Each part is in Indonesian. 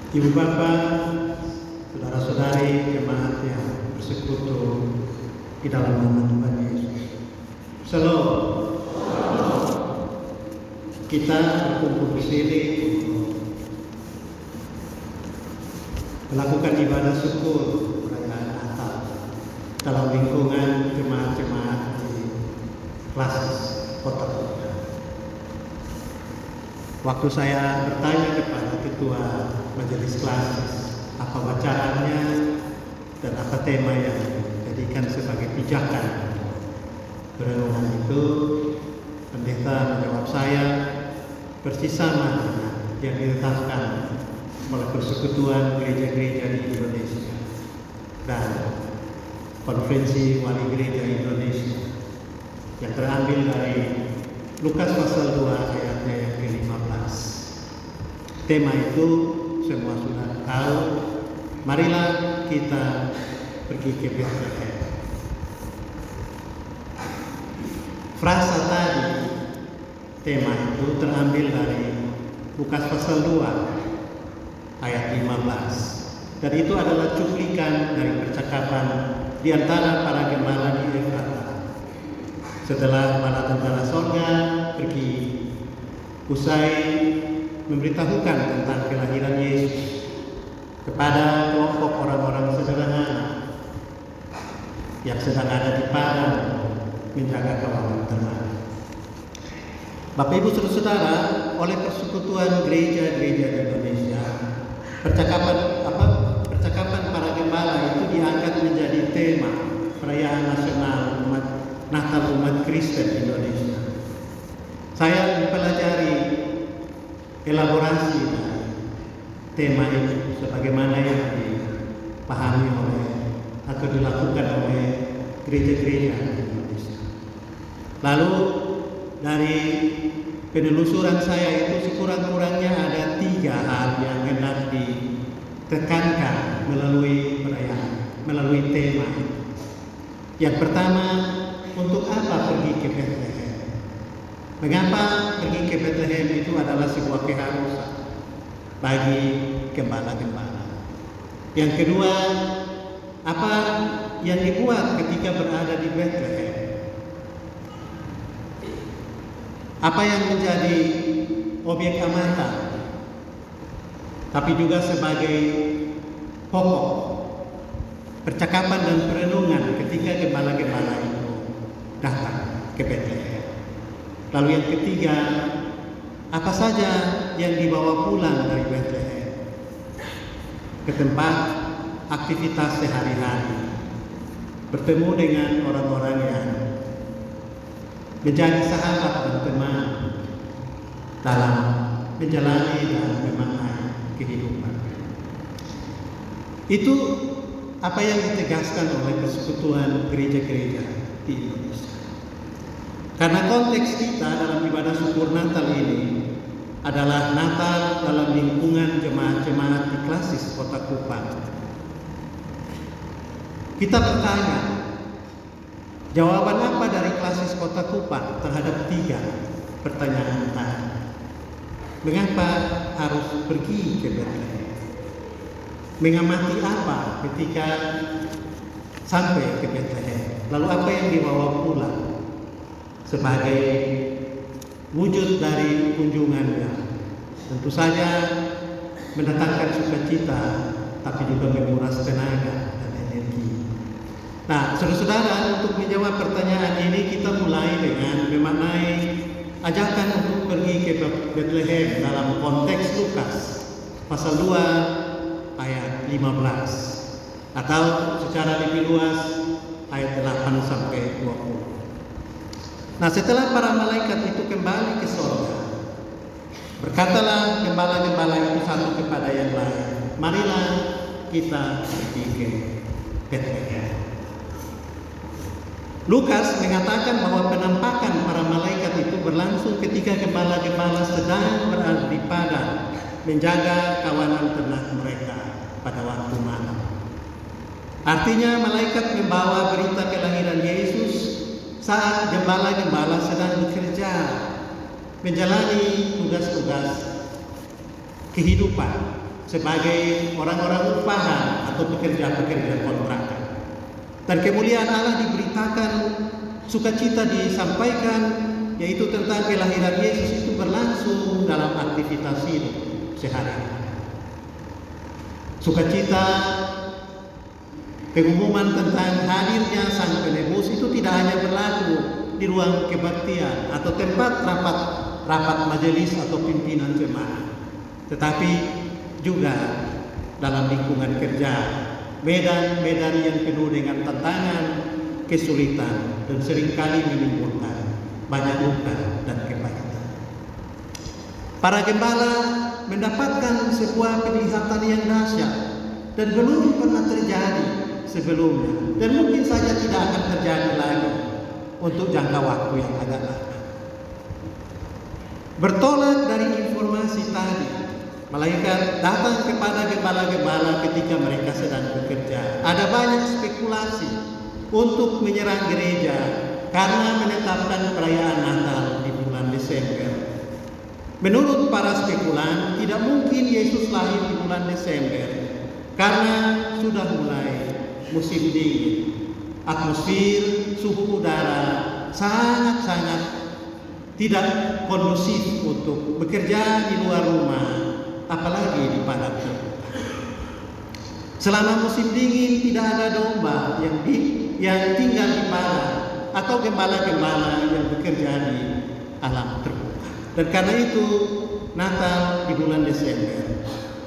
Ibu Bapak, saudara-saudari jemaat yang bersekutu di dalam nama Tuhan Yesus. Shalom. Kita berkumpul di sini untuk melakukan ibadah syukur perayaan Natal dalam lingkungan jemaat-jemaat di Klasis Kota Kuta. Waktu saya bertanya kepada ketua majelis klasis apa bacaannya dan apa tema yang dijadikan sebagai pijakan perenungan itu, pendeta menjawab saya persis sama dengan yang ditetapkan oleh Persekutuan Gereja-Gereja di Indonesia dan Konferensi Wali Gereja Indonesia yang terambil dari Lukas pasal 2 ayatnya yang ke-15. Tema itu semua sudah tahu. Marilah kita pergi ke Bethlehem. Frasa tadi, tema itu terambil dari Lukas pasal 2 ayat 15. Dan itu adalah cuplikan dari percakapan di antara para gembala di Efrata. Setelah bala tentara sorga pergi usai memberitahukan tentang kelahiran Yesus kepada kelompok orang-orang sederhana yang sedang ada di padang menjaga kawanan ternak. Bapak Ibu Saudara, oleh Persekutuan Gereja-Gereja di Indonesia, percakapan para gembala itu diangkat menjadi tema perayaan nasional Natal umat Kristen Indonesia. Saya mempelajari elaborasi dari tema ini sebagaimana yang dipahami oleh atau dilakukan oleh gereja-gereja di Indonesia. Lalu dari penelusuran saya itu sekurang-kurangnya ada 3 hal yang hendak ditekankan melalui perayaan, melalui tema. Yang pertama, untuk apa pergi ke Bethlehem? Mengapa pergi ke Bethlehem itu adalah sebuah keharusan bagi gembala-gembala. Yang kedua, apa yang dibuat ketika berada di Bethlehem? Apa yang menjadi objek amatan, tapi juga sebagai pokok percakapan dan perenungan ketika gembala-gembala itu datang ke Bethlehem. Lalu yang ketiga, apa saja yang dibawa pulang dari Bethlehem ke tempat aktivitas sehari-hari, bertemu dengan orang-orang yang menjadi sahabat dan teman dalam menjalani dan memaknai kehidupan. Itu apa yang ditegaskan oleh Persekutuan Gereja-Gereja di Indonesia. Karena konteks kita dalam ibadah syukur Natal ini adalah Natal dalam lingkungan jemaat-jemaat di Klasis Kota Kupang. Kita bertanya, jawaban apa dari Klasis Kota Kupang terhadap 3 pertanyaan tadi? Mengapa harus pergi ke Bethlehem? Mengamati apa ketika sampai ke Bethlehem? Lalu apa yang dibawa pulang sebagai wujud dari kunjungannya? Tentu saja mendatangkan sukacita, tapi juga menguras tenaga dan energi. Nah, saudara-saudara, untuk menjawab pertanyaan ini kita mulai dengan memaknai ajakan untuk pergi ke Bethlehem dalam konteks Lukas pasal 2 ayat 15 atau secara lebih luas ayat 8 sampai 20. Nah, setelah para malaikat itu kembali ke surga, berkatalah gembala-gembala itu satu kepada yang lain, marilah kita pergi ke Bethlehem. Lukas mengatakan bahwa penampakan para malaikat itu berlangsung ketika gembala-gembala sedang berada di padang menjaga kawanan ternak mereka pada waktu malam. Artinya malaikat membawa berita kelahiran Yesus saat gembala-gembala sedang bekerja menjalani tugas-tugas kehidupan sebagai orang-orang upahan atau pekerja-pekerja kontraktor. Dan kemuliaan Allah diberitakan, sukacita disampaikan, yaitu tentang kelahiran Yesus itu berlangsung dalam aktivitas hidup sehari-hari. Sukacita pengumuman tentang hadirnya Sang Penebus itu tidak hanya berlaku di ruang kebaktian atau tempat rapat majelis atau pimpinan jemaat, tetapi juga dalam lingkungan kerja, medan-medan yang penuh dengan tantangan, kesulitan, dan seringkali menimbulkan banyak luka dan kepahitan. Para gembala mendapatkan sebuah penglihatan yang dahsyat dan belum pernah terjadi sebelumnya, dan mungkin saja tidak akan terjadi lagi untuk jangka waktu yang agak lama. Bertolak dari informasi tadi, malaikat datang kepada gembala-gembala ketika mereka sedang bekerja. Ada banyak spekulasi untuk menyerang gereja karena menetapkan perayaan Natal di bulan Desember. Menurut para spekulan, tidak mungkin Yesus lahir di bulan Desember karena sudah mulai musim dingin. Atmosfer, suhu udara sangat-sangat tidak kondusif untuk bekerja di luar rumah, apalagi di padang terbuka. Selama musim dingin tidak ada domba yang tinggal di padang atau gembala-gembala yang bekerja di alam terbuka. Dan karena itu Natal di bulan Desember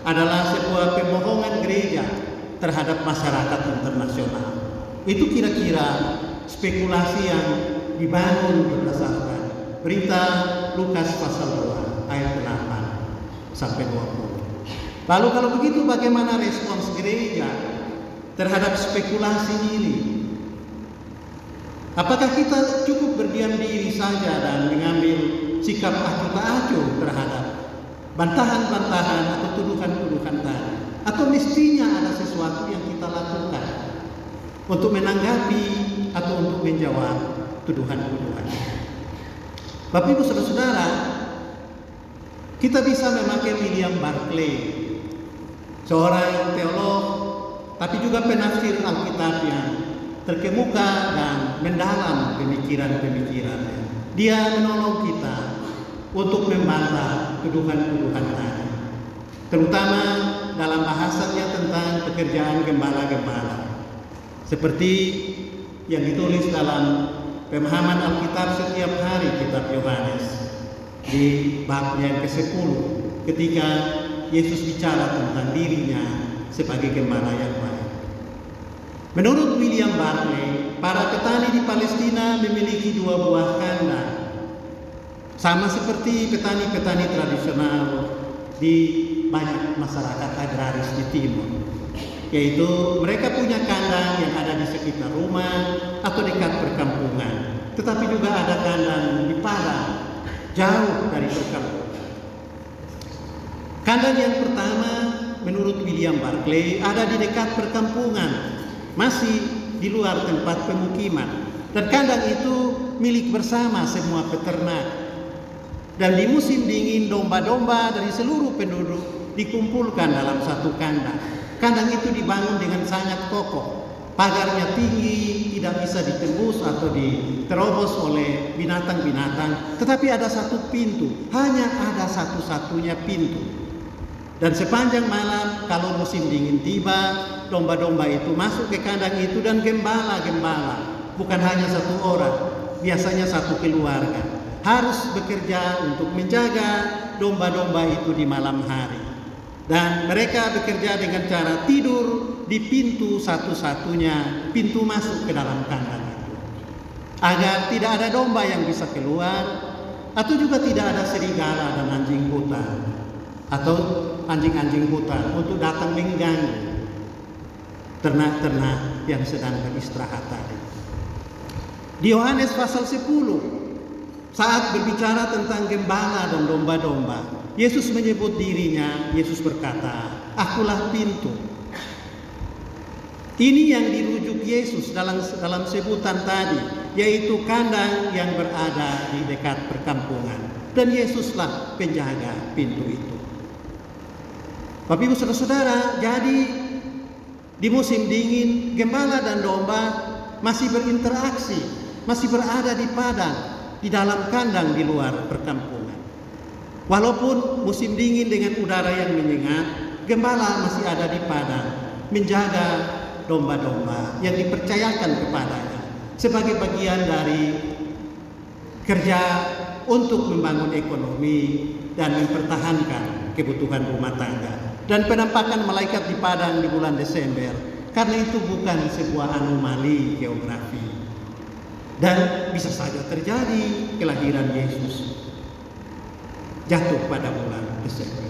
adalah sebuah pembohongan gereja terhadap masyarakat internasional. Itu kira-kira spekulasi yang dibangun berdasarkan berita Lukas pasal 2 ayat 8 sampai 20. Lalu kalau begitu bagaimana respons gereja terhadap spekulasi ini? Apakah kita cukup berdiam diri saja dan mengambil sikap acuh tak acuh terhadap bantahan-bantahan atau tuduhan-tuduhan tadi? Atau mestinya ada sesuatu yang kita lakukan untuk menanggapi atau untuk menjawab tuduhan-tuduhan? Bapak Ibu Saudara-saudara, kita bisa memakai William Barclay, seorang teolog tapi juga penafsir Alkitab yang terkemuka dan mendalam pemikiran-pemikirannya. Dia menolong kita untuk membantah tuduhan-tuduhan tadi, terutama dalam bahasanya tentang pekerjaan gembala-gembala, seperti yang ditulis dalam pemahaman Alkitab setiap hari kitab Yohanes di bab yang ke-10 ketika Yesus bicara tentang dirinya sebagai gembala yang baik. Menurut William Barclay, para petani di Palestina memiliki dua buah kandang, sama seperti petani-petani tradisional di banyak masyarakat agraris di timur, yaitu mereka punya kandang yang ada di sekitar rumah atau dekat perkampungan, tetapi juga ada kandang di padang jauh dari perkampungan. Kandang yang pertama menurut William Barclay ada di dekat perkampungan, masih di luar tempat pemukiman, dan kandang itu milik bersama semua peternak. Dan di musim dingin domba-domba dari seluruh penduduk dikumpulkan dalam satu kandang. Kandang itu dibangun dengan sangat kokoh, pagarnya tinggi, tidak bisa ditembus atau diterobos oleh binatang-binatang, tetapi ada satu pintu, hanya ada satu-satunya pintu. Dan sepanjang malam kalau musim dingin tiba, domba-domba itu masuk ke kandang itu, dan gembala-gembala, bukan hanya satu orang, biasanya satu keluarga, harus bekerja untuk menjaga domba-domba itu di malam hari. Dan mereka bekerja dengan cara tidur di pintu satu-satunya, pintu masuk ke dalam kandang itu, agar tidak ada domba yang bisa keluar, atau juga tidak ada serigala dan anjing hutan atau anjing-anjing hutan untuk datang mengganggu ternak-ternak yang sedang beristirahat tadi. Di Yohanes pasal 10, saat berbicara tentang gembala dan domba-domba, Yesus menyebut dirinya. Yesus berkata, "Akulah pintu." Ini yang dirujuk Yesus dalam sebutan tadi, yaitu kandang yang berada di dekat perkampungan, dan Yesuslah penjaga pintu itu. Bapak Ibu Saudara-saudara, jadi di musim dingin gembala dan domba masih berinteraksi, masih berada di padang, di dalam kandang di luar perkampungan. Walaupun musim dingin dengan udara yang menyengat, gembala masih ada di padang menjaga domba-domba yang dipercayakan kepadanya sebagai bagian dari kerja untuk membangun ekonomi dan mempertahankan kebutuhan rumah tangga. Dan penampakan malaikat di padang di bulan Desember karena itu bukan sebuah anomali geografi, dan bisa saja terjadi kelahiran Yesus jatuh pada bulan Desember.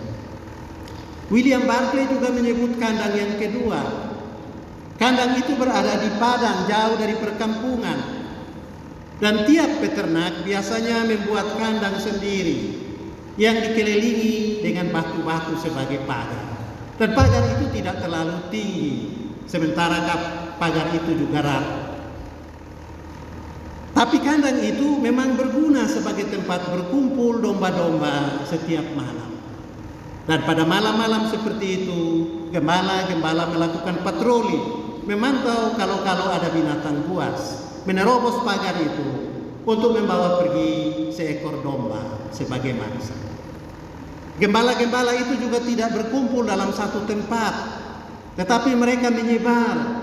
William Barclay juga menyebut kandang yang kedua. Kandang itu berada di padang jauh dari perkampungan, dan tiap peternak biasanya membuat kandang sendiri yang dikelilingi dengan batu-batu sebagai pagar. Dan pagar itu tidak terlalu tinggi, sementara pagar itu juga rapuh. Tapi kandang itu memang berguna sebagai tempat berkumpul domba-domba setiap malam. Dan pada malam-malam seperti itu, gembala-gembala melakukan patroli, memantau kalau ada binatang buas, menerobos pagar itu untuk membawa pergi seekor domba sebagai mangsa. Gembala-gembala itu juga tidak berkumpul dalam satu tempat, tetapi mereka menyebar.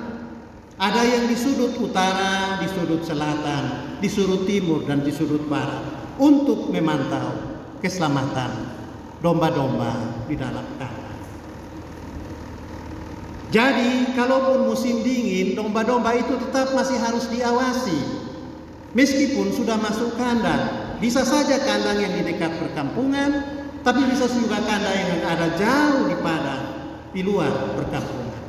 Ada yang di sudut utara, di sudut selatan, di sudut timur, dan di sudut barat untuk memantau keselamatan domba-domba di dalam kandang. Jadi, kalaupun musim dingin, domba-domba itu tetap masih harus diawasi. Meskipun sudah masuk kandang, bisa saja kandang yang di dekat perkampungan, tapi bisa juga kandang yang ada jauh di padang, di luar perkampungan.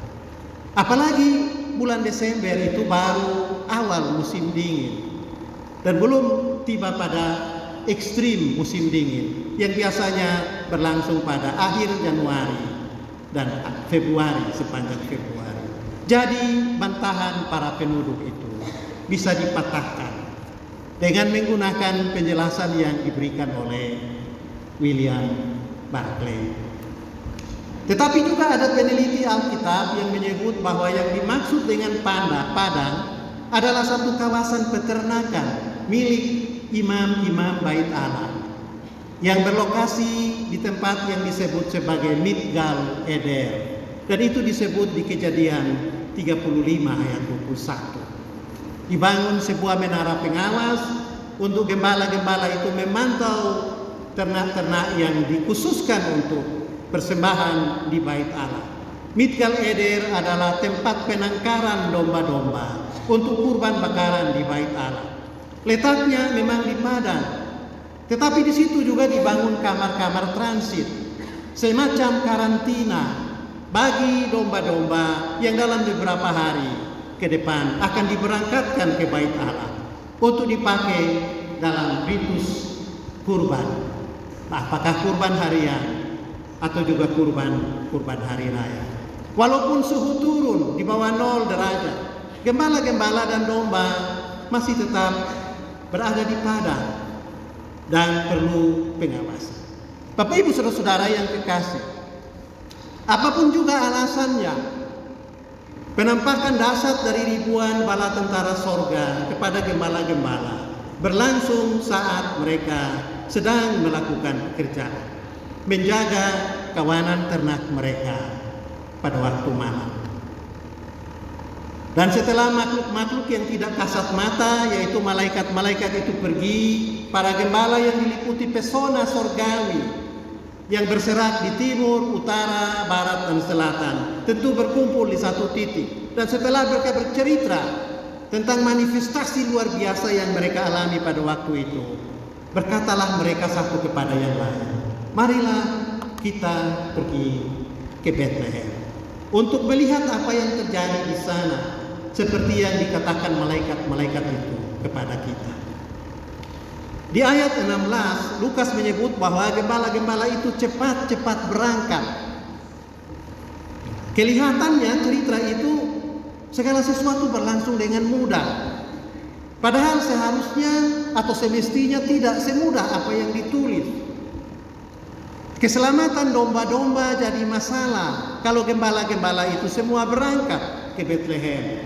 Apalagi bulan Desember itu baru awal musim dingin, dan belum tiba pada ekstrim musim dingin yang biasanya berlangsung pada akhir Januari dan Februari, sepanjang Februari. Jadi bantahan para penduduk itu bisa dipatahkan dengan menggunakan penjelasan yang diberikan oleh William Barclay. Tetapi juga ada peneliti Alkitab yang menyebut bahwa yang dimaksud dengan padang adalah satu kawasan peternakan milik imam-imam Bait Allah yang berlokasi di tempat yang disebut sebagai Migdal Eder, dan itu disebut di Kejadian 35 ayat 21. Dibangun sebuah menara pengawas untuk gembala-gembala itu memantau ternak-ternak yang dikhususkan untuk persembahan di Bait Allah. Migdal Eder adalah tempat penangkaran domba-domba untuk kurban bakaran di Bait Allah. Letaknya memang di padang, tetapi di situ juga dibangun kamar-kamar transit, semacam karantina bagi domba-domba yang dalam beberapa hari ke depan akan diberangkatkan ke Bait Allah untuk dipakai dalam ritus kurban. Apakah kurban harian atau juga kurban hari raya. Walaupun suhu turun di bawah 0 derajat, gembala-gembala dan domba masih tetap berada di padang dan perlu pengawasan. Bapak Ibu Saudara-saudara yang kekasih, apapun juga alasannya, penampakan dahsyat dari ribuan bala tentara sorga kepada gembala-gembala berlangsung saat mereka sedang melakukan pekerjaan menjaga kawanan ternak mereka pada waktu malam. Dan setelah makhluk-makhluk yang tidak kasat mata, yaitu malaikat-malaikat itu pergi, para gembala yang diliputi pesona sorgawi yang berserak di timur, utara, barat, dan selatan tentu berkumpul di satu titik. Dan setelah mereka bercerita tentang manifestasi luar biasa yang mereka alami pada waktu itu, berkatalah mereka satu kepada yang lain, marilah kita pergi ke Bethlehem untuk melihat apa yang terjadi di sana, seperti yang dikatakan malaikat-malaikat itu kepada kita. Di ayat 16, Lukas menyebut bahwa gembala-gembala itu cepat-cepat berangkat. Kelihatannya cerita itu segala sesuatu berlangsung dengan mudah. Padahal seharusnya atau semestinya tidak semudah apa yang ditulis. Keselamatan domba-domba jadi masalah kalau gembala-gembala itu semua berangkat ke Bethlehem.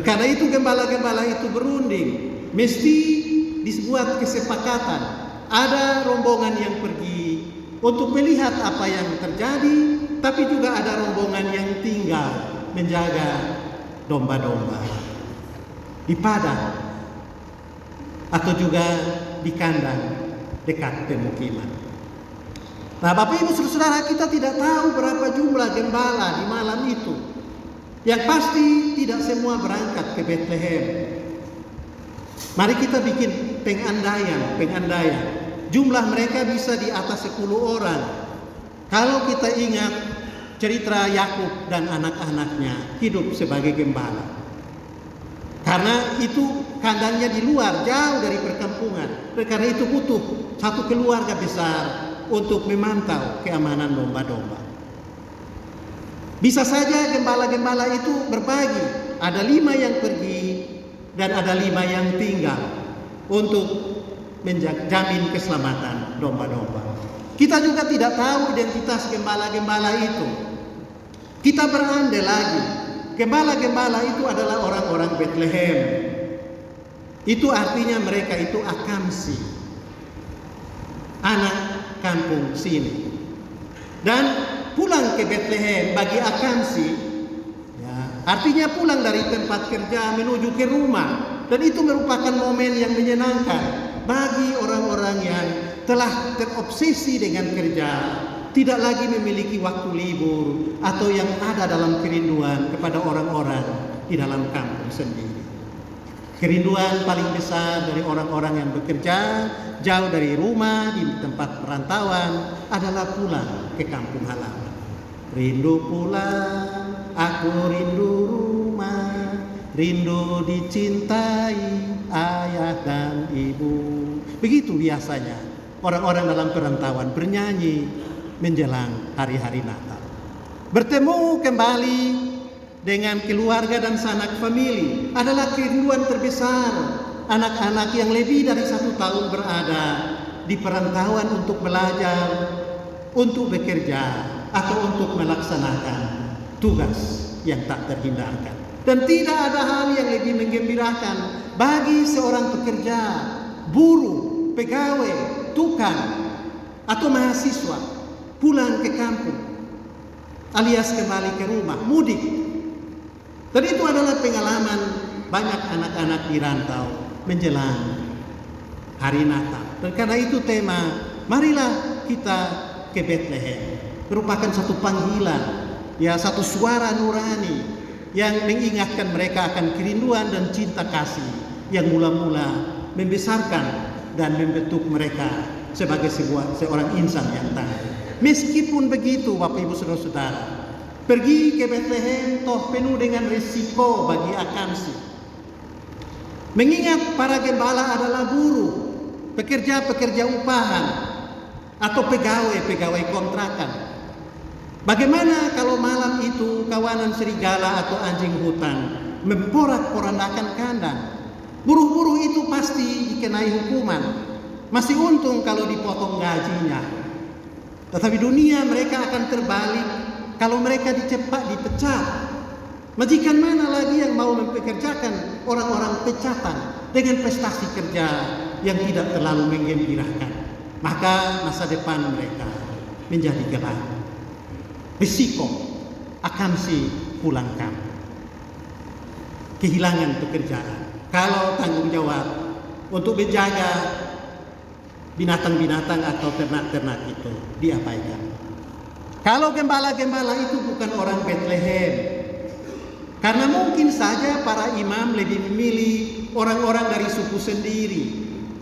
Karena itu gembala-gembala itu berunding, mesti dibuat kesepakatan. Ada rombongan yang pergi untuk melihat apa yang terjadi, tapi juga ada rombongan yang tinggal menjaga domba-domba di padang atau juga di kandang dekat pemukiman. Nah, Bapak Ibu Saudara, kita tidak tahu berapa jumlah gembala di malam itu. Yang pasti tidak semua berangkat ke Bethlehem. Mari kita bikin pengandaian. Jumlah mereka bisa di atas 10 orang. Kalau kita ingat cerita Yakub dan anak-anaknya hidup sebagai gembala. Karena itu kandangnya di luar, jauh dari perkampungan. Karena itu butuh satu keluarga besar untuk memantau keamanan domba-domba. Bisa saja gembala-gembala itu berbagi. Ada 5 yang pergi dan ada 5 yang tinggal untuk menjamin keselamatan domba-domba. Kita juga tidak tahu identitas gembala-gembala itu. Kita berandai lagi. Gembala-gembala itu adalah orang-orang Bethlehem. Itu artinya mereka itu Akamsi, anak kampung sini. Dan pulang ke Bethlehem bagi Akamsi, ya, artinya pulang dari tempat kerja menuju ke rumah. Dan itu merupakan momen yang menyenangkan bagi orang-orang yang telah terobsesi dengan kerja, tidak lagi memiliki waktu libur, atau yang ada dalam kerinduan kepada orang-orang di dalam kampung sendiri. Kerinduan paling besar dari orang-orang yang bekerja jauh dari rumah di tempat perantauan adalah pulang ke kampung halaman. Rindu pulang, aku rindu rumah, rindu dicintai ayah dan ibu. Begitu biasanya orang-orang dalam perantauan bernyanyi menjelang hari-hari Natal. Bertemu kembali dengan keluarga dan sanak famili adalah kerinduan terbesar anak-anak yang lebih dari 1 tahun berada di perantauan untuk belajar, untuk bekerja, atau untuk melaksanakan tugas yang tak terhindarkan. Dan tidak ada hal yang lebih menggembirakan bagi seorang pekerja, buruh, pegawai, tukang, atau mahasiswa pulang ke kampung alias kembali ke rumah, mudik. Dan itu adalah pengalaman banyak anak-anak di rantau menjelang hari Natal. Dan karena itu tema, marilah kita ke Bethlehem, merupakan satu panggilan, ya, satu suara nurani yang mengingatkan mereka akan kerinduan dan cinta kasih yang mula-mula membesarkan dan membentuk mereka sebagai seorang insan yang tangguh. Meskipun begitu, Bapak Ibu Saudara-saudara, pergi ke Bethlehem toh penuh dengan risiko bagi Akamsi. Mengingat para gembala adalah buruh, pekerja-pekerja upahan, atau pegawai-pegawai kontrakan. Bagaimana kalau malam itu kawanan serigala atau anjing hutan memporak-porandakan kandang? Buruh-buruh itu pasti dikenai hukuman. Masih untung kalau dipotong gajinya. Tetapi dunia mereka akan terbalik kalau mereka dipecat. Majikan mana lagi yang mau mempekerjakan orang-orang pecatan dengan prestasi kerja yang tidak terlalu menggembirakan? Maka masa depan mereka menjadi gelap. Risiko Akamsi pulang kampung, kehilangan pekerjaan. Kalau tanggung jawab untuk menjaga binatang-binatang atau ternak-ternak itu diabaikan. Kalau gembala-gembala itu bukan orang Bethlehem, karena mungkin saja para imam lebih memilih orang-orang dari suku sendiri,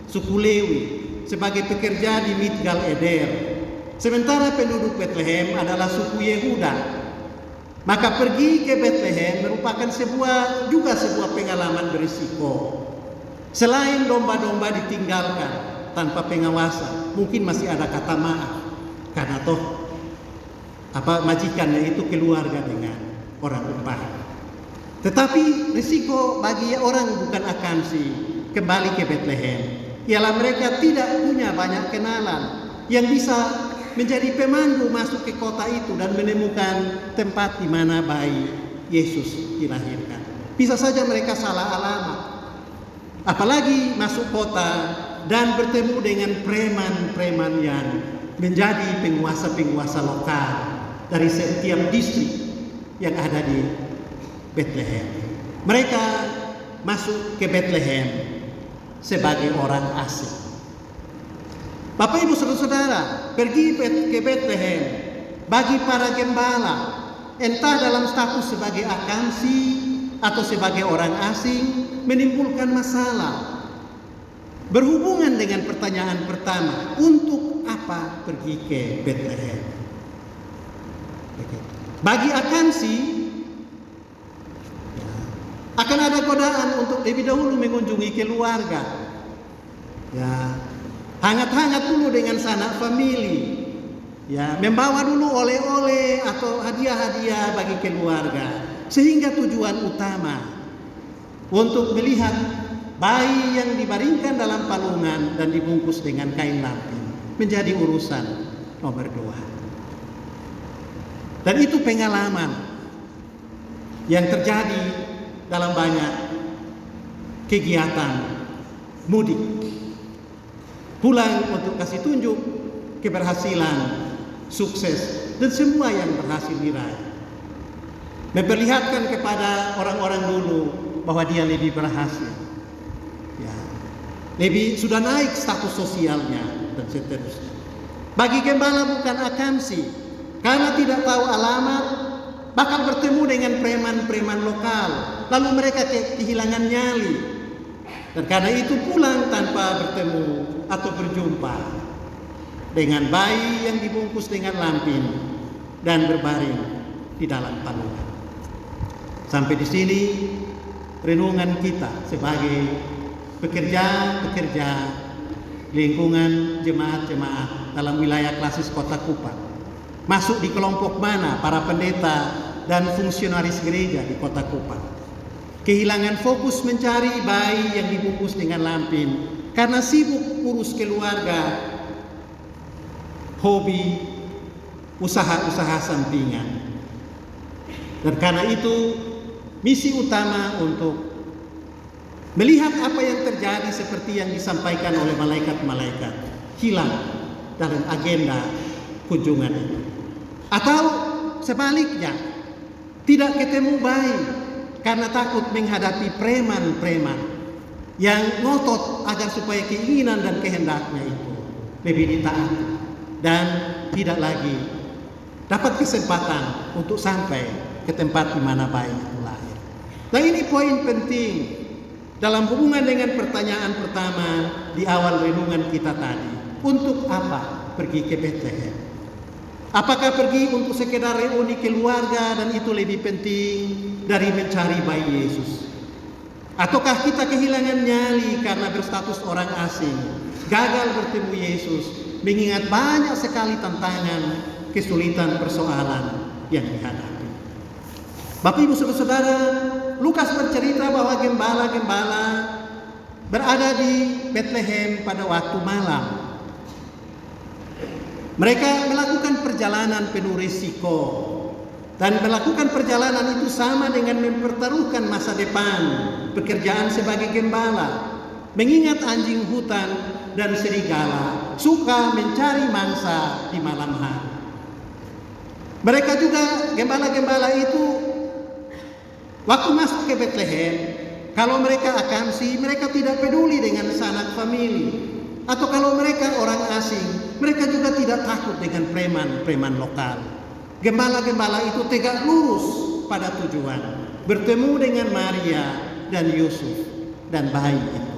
suku Lewi, sebagai pekerja di Migdal Eder. Sementara penduduk Bethlehem adalah suku Yehuda. Maka pergi ke Bethlehem merupakan sebuah pengalaman berisiko. Selain domba-domba ditinggalkan tanpa pengawasan, mungkin masih ada kata maaf, karena toh majikannya itu keluarga dengan orang upahan. Tetapi risiko bagi orang bukan Akamsi kembali ke Bethlehem ialah mereka tidak punya banyak kenalan. yang bisa menjadi pemandu masuk ke kota itu dan menemukan tempat di mana bayi Yesus dilahirkan. Bisa saja mereka salah alamat. Apalagi masuk kota dan bertemu dengan preman-preman yang menjadi penguasa-penguasa lokal dari setiap distrik yang ada di Bethlehem. Mereka masuk ke Bethlehem sebagai orang asing. Bapak Ibu Saudara-saudara, pergi ke Bethlehem bagi para gembala, entah dalam status sebagai akamsi atau sebagai orang asing, menimbulkan masalah. Berhubungan dengan pertanyaan pertama, untuk apa pergi ke Bethlehem? Bagi akamsi, akan ada godaan untuk lebih dahulu mengunjungi keluarga. Ya, hangat-hangat dulu dengan sanak famili. Ya, membawa dulu oleh-oleh atau hadiah-hadiah bagi keluarga. Sehingga tujuan utama untuk melihat bayi yang dibaringkan dalam palungan dan dibungkus dengan kain lampin menjadi urusan nomor 2. Dan itu pengalaman yang terjadi dalam banyak kegiatan mudik. Pulang untuk kasih tunjuk keberhasilan, sukses, dan semua yang berhasil diraih. Memperlihatkan kepada orang-orang dulu bahwa dia lebih berhasil. Ya, lebih sudah naik status sosialnya dan seterusnya. Bagi gembala bukan akamsi, karena tidak tahu alamat, bakal bertemu dengan preman-preman lokal, lalu mereka kehilangan nyali. Dan karena itu pulang tanpa bertemu atau berjumpa dengan bayi yang dibungkus dengan lampin dan berbaring di dalam palungan. Sampai di sini renungan kita sebagai pekerja-pekerja lingkungan jemaat-jemaat dalam wilayah klasis Kota Kupang. Masuk di kelompok mana para pendeta dan fungsionaris gereja di Kota Kupang. Kehilangan fokus mencari bayi yang dibungkus dengan lampin karena sibuk urus keluarga, hobi, usaha-usaha sampingan. Dan karena itu misi utama untuk melihat apa yang terjadi seperti yang disampaikan oleh malaikat-malaikat hilang dalam agenda kunjungan itu. Atau sebaliknya, tidak ketemu bayi karena takut menghadapi preman-preman yang ngotot agar supaya keinginan dan kehendaknya itu lebih ditaati dan tidak lagi dapat kesempatan untuk sampai ke tempat di mana bayi itu lahir. Nah, ini poin penting dalam hubungan dengan pertanyaan pertama di awal renungan kita tadi. Untuk apa pergi ke Bethlehem? Apakah pergi untuk sekedar reuni keluarga dan itu lebih penting dari mencari bayi Yesus? Ataukah kita kehilangan nyali karena berstatus orang asing, gagal bertemu Yesus, mengingat banyak sekali tantangan, kesulitan, persoalan yang dihadapi? Bapak Ibu Saudara, Lukas bercerita bahwa gembala-gembala berada di Bethlehem pada waktu malam. Mereka melakukan perjalanan penuh risiko, dan melakukan perjalanan itu sama dengan mempertaruhkan masa depan pekerjaan sebagai gembala. Mengingat anjing hutan dan serigala suka mencari mangsa di malam hari. Mereka juga, gembala-gembala itu, waktu masuk ke Bethlehem, kalau mereka akamsi, mereka tidak peduli dengan sanak famili. Atau kalau mereka orang asing, mereka juga tidak takut dengan preman-preman lokal. Gembala-gembala itu tegak lurus pada tujuan, bertemu dengan Maria dan Yusuf dan bayi itu.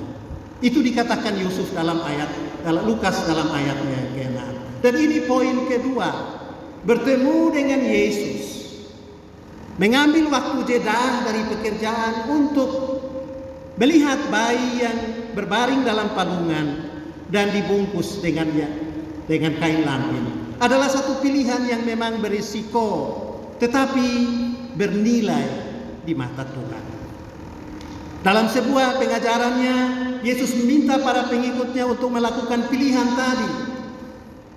Itu dikatakan Yusuf dalam Lukas dalam ayatnya yang ke-6. Dan ini poin kedua, bertemu dengan Yesus. Mengambil waktu jeda dari pekerjaan untuk melihat bayi yang berbaring dalam palungan dan dibungkus dengan kain lampin adalah satu pilihan yang memang berisiko, tetapi bernilai di mata Tuhan. Dalam sebuah pengajarannya, Yesus meminta para pengikutnya untuk melakukan pilihan tadi.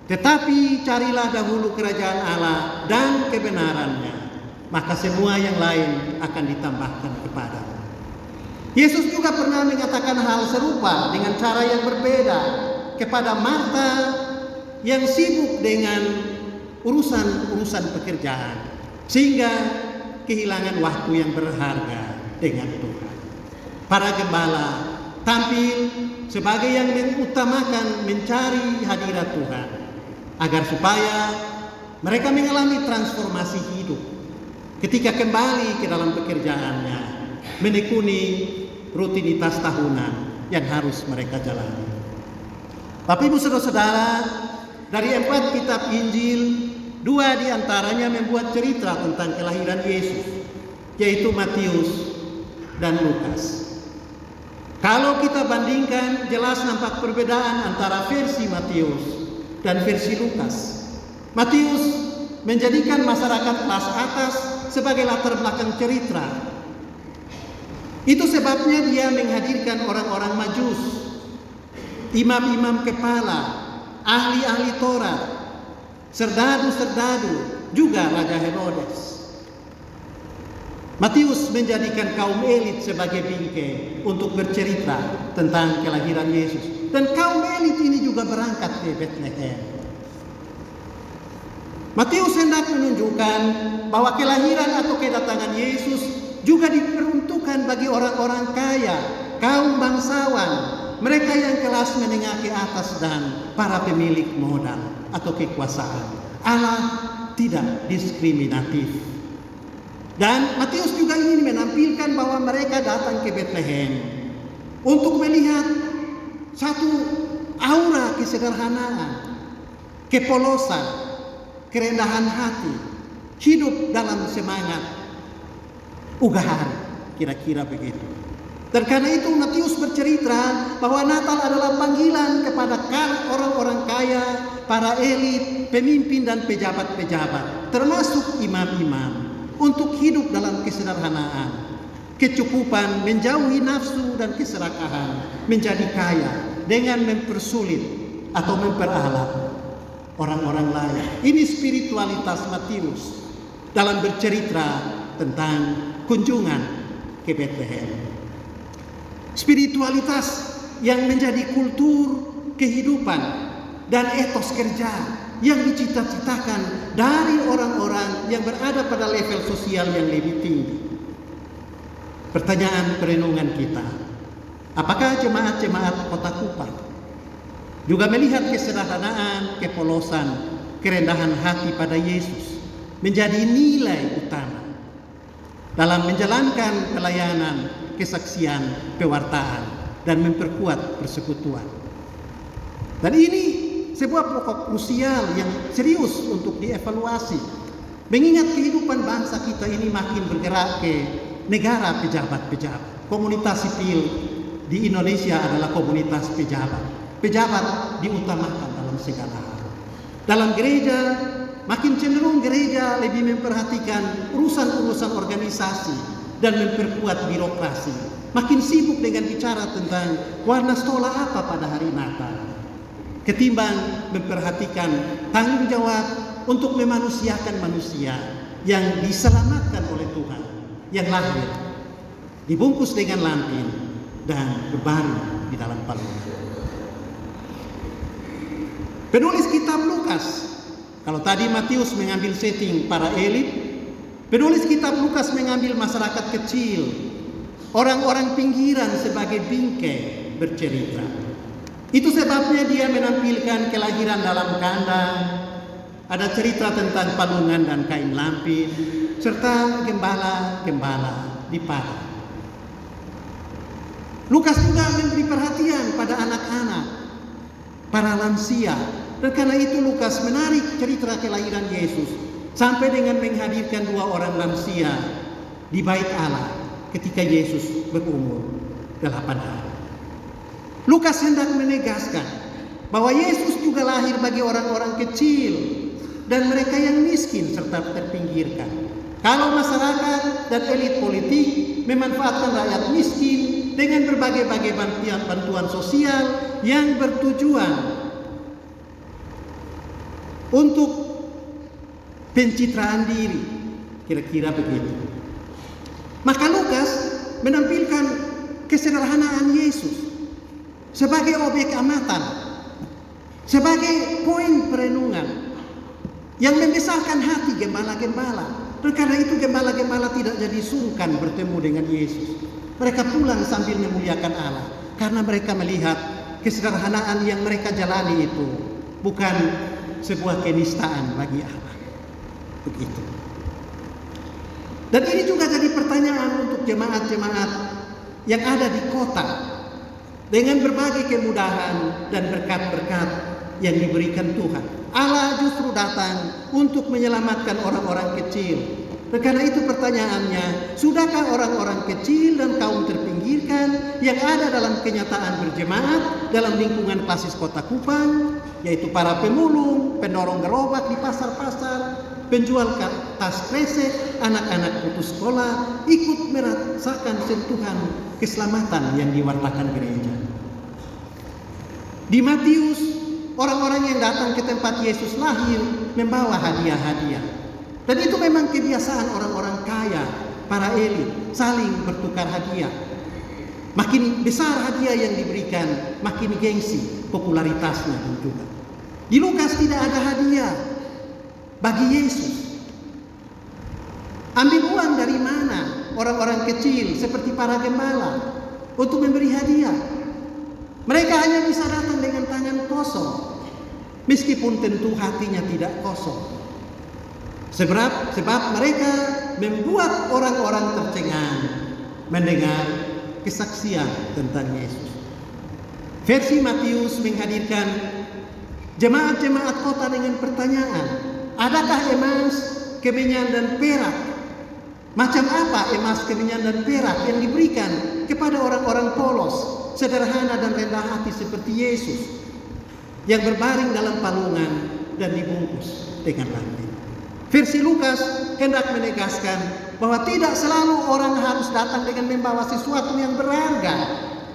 Tetapi carilah dahulu kerajaan Allah dan kebenarannya, maka semua yang lain akan ditambahkan kepadamu. Yesus juga pernah mengatakan hal serupa dengan cara yang berbeda kepada Marta yang sibuk dengan urusan-urusan pekerjaan, sehingga kehilangan waktu yang berharga dengan Tuhan. Para gembala tampil sebagai yang mengutamakan mencari hadirat Tuhan, agar supaya mereka mengalami transformasi hidup ketika kembali ke dalam pekerjaannya, menekuni rutinitas tahunan yang harus mereka jalani. Bapak Ibu Saudara-saudara, dari 4 kitab Injil, 2 diantaranya membuat cerita tentang kelahiran Yesus, yaitu Matius dan Lukas. Kalau kita bandingkan, jelas nampak perbedaan antara versi Matius dan versi Lukas. Matius menjadikan masyarakat kelas atas sebagai latar belakang cerita. Itu sebabnya dia menghadirkan orang-orang Majus, imam-imam kepala, ahli-ahli Taurat, serdadu-serdadu, juga Raja Herodes. Matius menjadikan kaum elit sebagai bingkai untuk bercerita tentang kelahiran Yesus. Dan kaum elit ini juga berangkat ke Bethlehem. Matius hendak menunjukkan bahwa kelahiran atau kedatangan Yesus juga diperuntukkan bagi orang-orang kaya, kaum bangsawan, mereka yang kelas menengah ke atas dan para pemilik modal atau kekuasaan. Allah tidak diskriminatif. Dan Matius juga ingin menampilkan bahwa mereka datang ke Bethlehem untuk melihat satu aura kesederhanaan, kepolosan, kerendahan hati, hidup dalam semangat ugahan, kira-kira begitu. Dan karena itu Matius bercerita bahwa Natal adalah panggilan kepada orang-orang kaya, para elit, pemimpin dan pejabat-pejabat, termasuk imam-imam, untuk hidup dalam kesederhanaan, kecukupan, menjauhi nafsu dan keserakahan, menjadi kaya dengan mempersulit atau memperalat orang-orang lain. Ini spiritualitas Matius dalam bercerita tentang kunjungan ke Bethlehem. Spiritualitas yang menjadi kultur kehidupan dan etos kerja yang dicita-citakan dari orang-orang yang berada pada level sosial yang lebih tinggi. Pertanyaan perenungan kita, apakah jemaat-jemaat Kota Kupang juga melihat kesederhanaan, kepolosan, kerendahan hati pada Yesus menjadi nilai utama dalam menjalankan pelayanan, kesaksian, pewartaan, dan memperkuat persekutuan. Dan ini sebuah pokok krusial yang serius untuk dievaluasi, mengingat kehidupan bangsa kita ini makin bergerak ke negara pejabat-pejabat. Komunitas sipil di Indonesia adalah komunitas pejabat. Pejabat diutamakan dalam segala hal. Dalam gereja, makin cenderung gereja lebih memperhatikan urusan-urusan organisasi dan memperkuat birokrasi. Makin sibuk dengan bicara tentang warna stola apa pada hari Natal, ketimbang memperhatikan tanggung jawab untuk memanusiakan manusia yang diselamatkan oleh Tuhan, yang lahir, dibungkus dengan lampin dan berbaring di dalam palungan. Penulis kitab Lukas, kalau tadi Matius mengambil setting para elit, penulis kitab Lukas mengambil masyarakat kecil, orang-orang pinggiran sebagai bingkai bercerita. Itu sebabnya dia menampilkan kelahiran dalam kandang, ada cerita tentang palungan dan kain lampin, serta gembala-gembala di padang. Lukas juga memberi perhatian pada anak-anak, para lansia. Dan karena itu Lukas menarik cerita kelahiran Yesus sampai dengan menghadirkan 2 orang lansia di bait Allah ketika Yesus berumur 8 hari. Lukas hendak menegaskan bahwa Yesus juga lahir bagi orang-orang kecil dan mereka yang miskin serta terpinggirkan. Kalau masyarakat dan elit politik memanfaatkan rakyat miskin dengan berbagai-bagai bantuan sosial yang bertujuan untuk pencitraan diri, kira-kira begitu. Maka Lukas menampilkan kesederhanaan Yesus sebagai objek amatan, sebagai poin perenungan yang membesarkan hati gembala-gembala. Dan karena itu gembala-gembala tidak jadi sungkan bertemu dengan Yesus. Mereka pulang sambil memuliakan Allah, karena mereka melihat kesederhanaan yang mereka jalani itu bukan sebuah kenistaan bagi Allah. Begitu. Dan ini juga jadi pertanyaan untuk jemaat-jemaat yang ada di kota dengan berbagai kemudahan dan berkat-berkat yang diberikan Tuhan. Allah justru datang untuk menyelamatkan orang-orang kecil. Dan karena itu pertanyaannya, sudahkah orang-orang kecil dan kaum terpinggirkan yang ada dalam kenyataan berjemaat dalam lingkungan klasis Kota Kupang, yaitu para pemulung, pendorong gerobak di pasar-pasar, penjual tas kresek, anak-anak putus sekolah, ikut merasakan sentuhan keselamatan yang diwartakan gereja? Di Matius, orang-orang yang datang ke tempat Yesus lahir membawa hadiah-hadiah. Dan itu memang kebiasaan orang-orang kaya, para elit, saling bertukar hadiah. Makin besar hadiah yang diberikan, makin gengsi popularitasnya juga. Di Lukas tidak ada hadiah bagi Yesus. Ambil uang dari mana orang-orang kecil seperti para gembala untuk memberi hadiah? Mereka hanya bisa datang dengan tangan kosong, meskipun tentu hatinya tidak kosong. Sebab mereka membuat orang-orang tercengang mendengar kesaksian tentang Yesus. Versi Matius menghadirkan jemaat-jemaat kota dengan pertanyaan, adakah emas, kemenyan dan perak? Macam apa emas, kemenyan dan perak yang diberikan kepada orang-orang polos, sederhana dan rendah hati seperti Yesus, yang berbaring dalam palungan dan dibungkus dengan lambin? Versi Lukas hendak menegaskan bahwa tidak selalu orang harus datang dengan membawa sesuatu yang berharga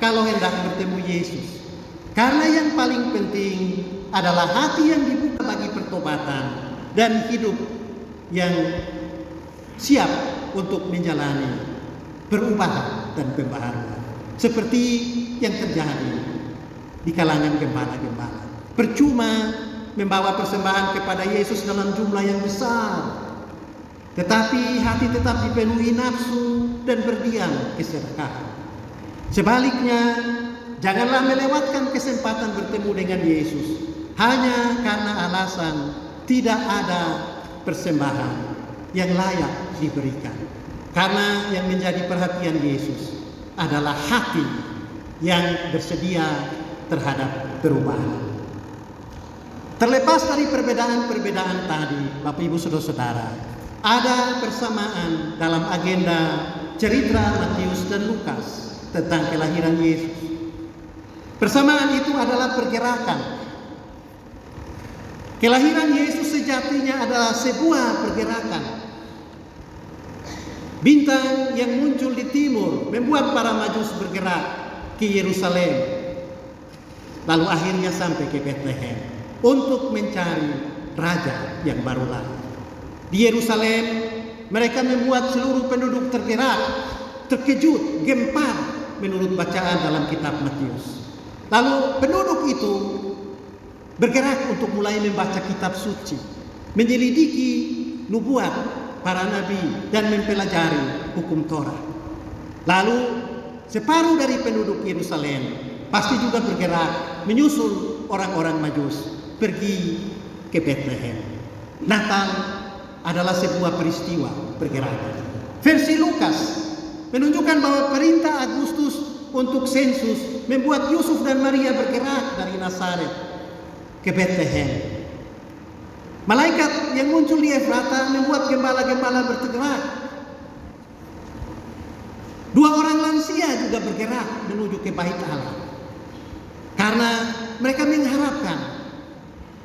kalau hendak bertemu Yesus. Karena yang paling penting adalah hati yang dibuka bagi pertobatan dan hidup yang siap untuk menjalani perubahan dan pembaharuan. Seperti yang terjadi di kalangan gembala-gembala. Percuma membawa persembahan kepada Yesus dalam jumlah yang besar, tetapi hati tetap dipenuhi nafsu dan berdiam keserakahan. Sebaliknya, janganlah melewatkan kesempatan bertemu dengan Yesus hanya karena alasan tidak ada persembahan yang layak diberikan. Karena yang menjadi perhatian Yesus adalah hati yang bersedia terhadap perubahan. Terlepas dari perbedaan-perbedaan tadi, Bapak Ibu Saudara-saudara, ada persamaan dalam agenda cerita Matius dan Lukas tentang kelahiran Yesus. Persamaan itu adalah pergerakan. Kelahiran Yesus sejatinya adalah sebuah pergerakan. Bintang yang muncul di timur membuat para Majus bergerak ke Yerusalem, lalu akhirnya sampai ke Bethlehem untuk mencari raja yang baru lahir. Di Yerusalem, mereka membuat seluruh penduduk tergerak, terkejut, gempar menurut bacaan dalam kitab Matius. Lalu penduduk itu bergerak untuk mulai membaca kitab suci, menyelidiki nubuat para nabi dan mempelajari hukum Torah. Lalu separuh dari penduduk Yerusalem pasti juga bergerak menyusul orang-orang Majus pergi ke Bethlehem. Natal adalah sebuah peristiwa pergerakan. Versi Lukas menunjukkan bahwa perintah Agustus untuk sensus membuat Yusuf dan Maria bergerak dari Nazaret ke Bethlehem. Malaikat yang muncul di Efrata membuat gembala-gembala bergerak. Dua orang lansia juga bergerak menuju ke Bait Allah, karena mereka mengharapkan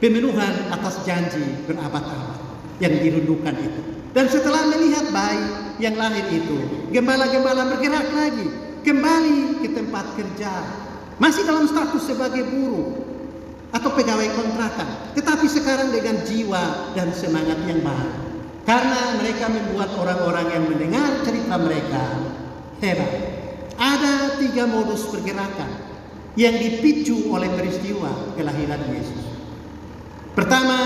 pemenuhan atas janji berabad-abad yang dirindukan itu. Dan setelah melihat bayi yang lahir itu, gembala-gembala bergerak lagi, kembali ke tempat kerja, masih dalam status sebagai buruh. atau pegawai kontrakan, tetapi sekarang dengan jiwa dan semangat yang baru. Karena mereka membuat orang-orang yang mendengar cerita mereka heran. Ada 3 modus pergerakan yang dipicu oleh peristiwa kelahiran Yesus. Pertama,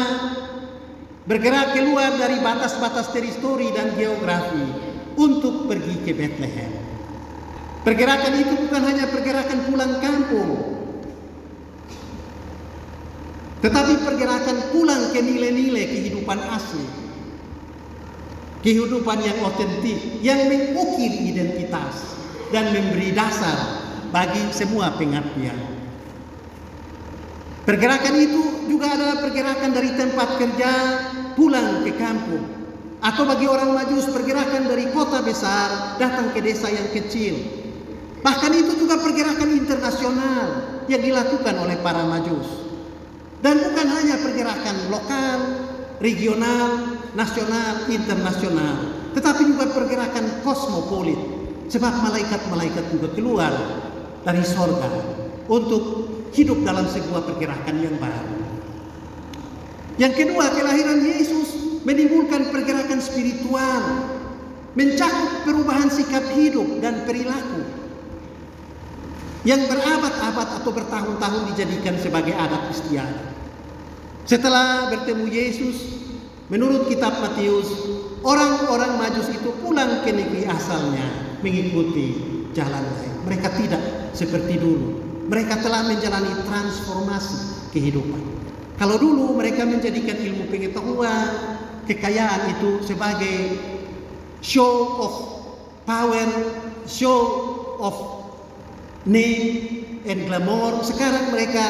bergerak keluar dari batas-batas teritori dan geografi untuk pergi ke Bethlehem. Pergerakan itu bukan hanya pergerakan pulang kampung, tetapi pergerakan pulang ke nilai-nilai kehidupan asli, kehidupan yang otentik, yang mengukir identitas dan memberi dasar bagi semua pengabdian. Pergerakan itu juga adalah pergerakan dari tempat kerja pulang ke kampung, atau bagi orang Majus pergerakan dari kota besar datang ke desa yang kecil. Bahkan itu juga pergerakan internasional yang dilakukan oleh para Majus. Dan bukan hanya pergerakan lokal, regional, nasional, internasional, tetapi juga pergerakan kosmopolit. Sebab malaikat-malaikat juga keluar dari sorga untuk hidup dalam sebuah pergerakan yang baru. Yang kedua, kelahiran Yesus menimbulkan pergerakan spiritual, mencakup perubahan sikap hidup dan perilaku yang berabad-abad atau bertahun-tahun dijadikan sebagai adat istiadat. Setelah bertemu Yesus, menurut kitab Matius, orang-orang Majus itu pulang ke negeri asalnya mengikuti jalan lain. Mereka tidak seperti dulu. Mereka telah menjalani transformasi kehidupan. Kalau dulu mereka menjadikan ilmu pengetahuan, kekayaan itu sebagai show of power, show of name and glamour, sekarang mereka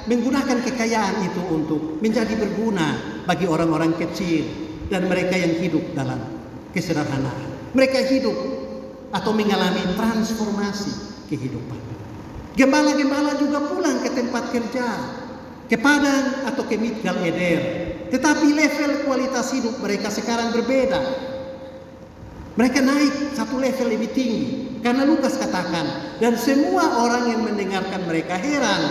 menggunakan kekayaan itu untuk menjadi berguna bagi orang-orang kecil dan mereka yang hidup dalam kesederhanaan. Mereka hidup atau mengalami transformasi kehidupan. Gembala-gembala juga pulang ke tempat kerja, ke Padang atau ke Migdal Eder. Tetapi level kualitas hidup mereka sekarang berbeda. Mereka naik satu level lebih tinggi. Karena Lukas katakan, dan semua orang yang mendengarkan mereka heran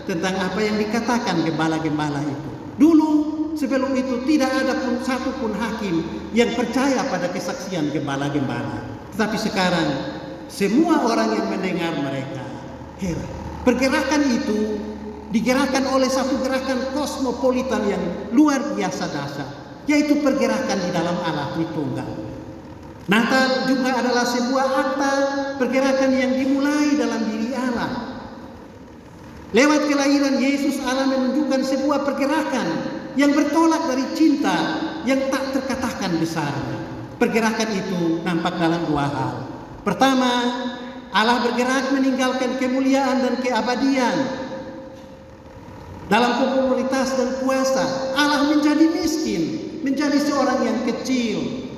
tentang apa yang dikatakan gembala-gembala itu. Dulu sebelum itu tidak ada pun satu pun hakim yang percaya pada kesaksian gembala-gembala. Tetapi sekarang semua orang yang mendengar mereka heran. Pergerakan itu digerakkan oleh satu gerakan kosmopolitan yang luar biasa dahsyat, yaitu pergerakan di dalam Allah Tritunggal. Natal juga adalah sebuah akta pergerakan yang dimulai dalam diri Allah. Lewat kelahiran Yesus, Allah menunjukkan sebuah pergerakan yang bertolak dari cinta yang tak terkatakan besarnya. Pergerakan itu nampak dalam 2 hal. Pertama, Allah bergerak meninggalkan kemuliaan dan keabadian. Dalam popularitas dan kuasa, Allah menjadi miskin, menjadi seorang yang kecil,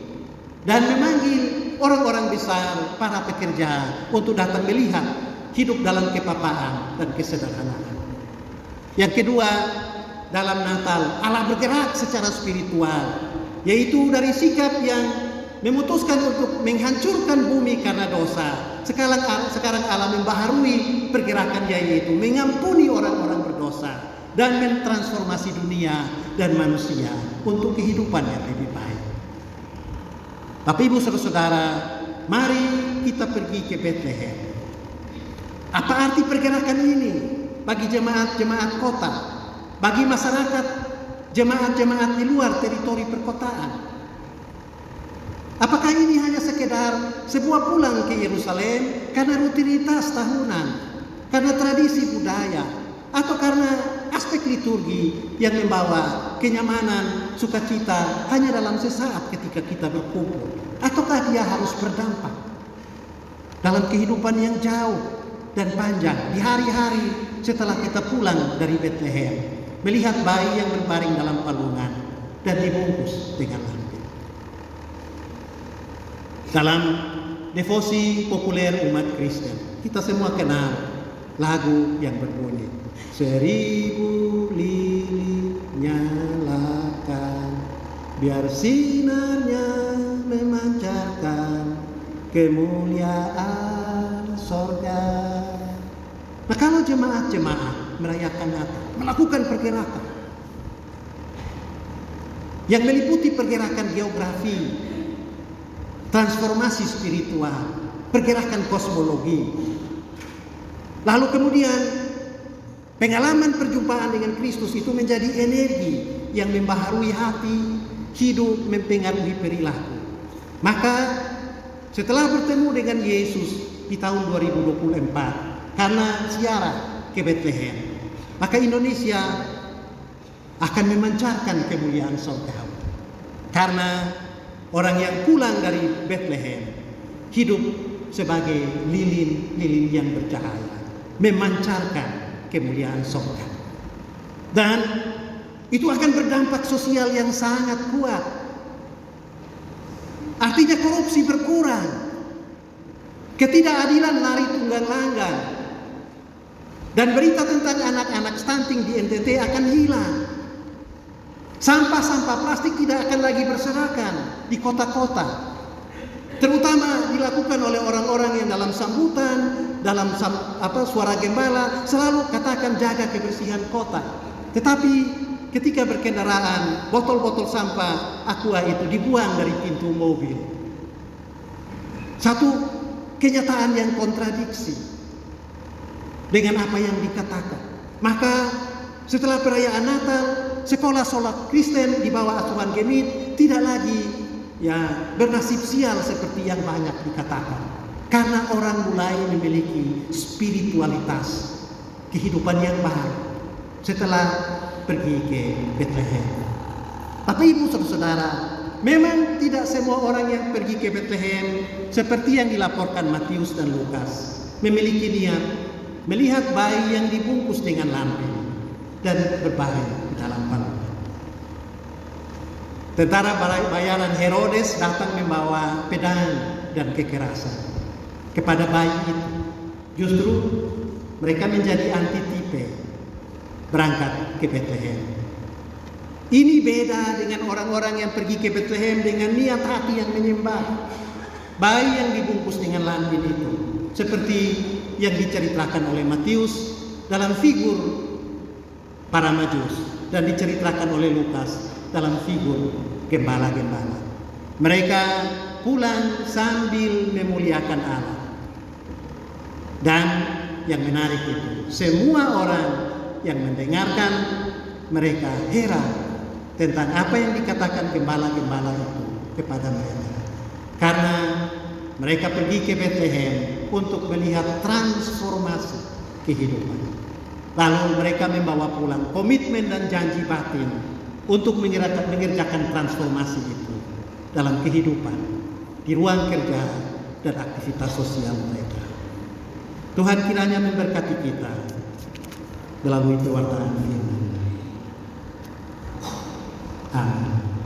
dan memanggil orang-orang besar, para pekerja, untuk datang melihat hidup dalam kepapaan dan kesederhanaan. Yang kedua, dalam Natal Allah bergerak secara spiritual, yaitu dari sikap yang memutuskan untuk menghancurkan bumi karena dosa. Sekarang Allah membaharui pergerakan, yaitu mengampuni orang-orang berdosa dan mentransformasi dunia dan manusia untuk kehidupan yang lebih baik. Bapak Ibu Saudara-saudara, mari kita pergi ke Bethlehem. Apa arti pergerakan ini bagi jemaat-jemaat kota, bagi masyarakat, jemaat-jemaat di luar teritori perkotaan? Apakah ini hanya sekedar sebuah pulang ke Yerusalem karena rutinitas tahunan, karena tradisi budaya, atau karena aspek liturgi yang membawa kenyamanan, sukacita hanya dalam sesaat ketika kita berkumpul? Ataukah dia harus berdampak dalam kehidupan yang jauh dan panjang di hari-hari setelah kita pulang dari Bethlehem, melihat bayi yang berbaring dalam palungan dan dibungkus dengan lampin? Dalam devosi populer umat Kristen, kita semua kenal lagu yang berbunyi, 1000 lilin nyalakan, biar sinarnya memancarkan kemuliaan sorga. Nah, kalau jemaat-jemaat merayakan Natal, melakukan pergerakan yang meliputi pergerakan geografi, transformasi spiritual, pergerakan kosmologi. Lalu kemudian pengalaman perjumpaan dengan Kristus itu menjadi energi yang membaharui hati, hidup, mempengaruhi perilaku. Maka setelah bertemu dengan Yesus di tahun 2024 karena ziarah ke Bethlehem, maka Indonesia akan memancarkan kemuliaan surgawi. Karena orang yang pulang dari Bethlehem hidup sebagai lilin-lilin yang bercahaya, memancarkan kemuliaan surga. Dan itu akan berdampak sosial yang sangat kuat. Artinya korupsi berkurang, ketidakadilan lari tunggang langgang, dan berita tentang anak-anak stunting di NTT akan hilang. Sampah-sampah plastik tidak akan lagi berserakan di kota-kota, terutama dilakukan oleh orang-orang yang dalam sambutan, dalam suara gembala selalu katakan jaga kebersihan kota. Tetapi ketika berkendaraan, botol-botol sampah aqua itu dibuang dari pintu mobil. Satu kenyataan yang kontradiksi dengan apa yang dikatakan. Maka setelah perayaan Natal, sekolah-sekolah Kristen di bawah asuhan Gemit tidak lagi bernasib sial seperti yang banyak dikatakan. Karena orang mulai memiliki spiritualitas, kehidupan yang baru setelah pergi ke Bethlehem. Tapi ibu saudara, memang tidak semua orang yang pergi ke Bethlehem seperti yang dilaporkan Matius dan Lukas memiliki niat melihat bayi yang dibungkus dengan lampin dan berbaring di dalam palungan. Tentara bayaran Herodes datang membawa pedang dan kekerasan kepada bayi itu. Justru mereka menjadi antitipe berangkat ke Bethlehem. Ini beda dengan orang-orang yang pergi ke Bethlehem dengan niat hati yang menyembah. Bayi yang dibungkus dengan lampin itu seperti yang diceritakan oleh Matius dalam figur para majus dan diceritakan oleh Lukas dalam figur gembala-gembala. Mereka pulang sambil memuliakan Allah. Dan yang menarik itu, semua orang yang mendengarkan mereka heran tentang apa yang dikatakan gembala-gembala itu kepada mereka. Karena mereka pergi ke Bethlehem untuk melihat transformasi kehidupan. Lalu mereka membawa pulang komitmen dan janji batin untuk mengerjakan transformasi itu dalam kehidupan, di ruang kerja dan aktivitas sosial mereka. Tuhan kiranya memberkati kita melalui pewartaan firman. Amin.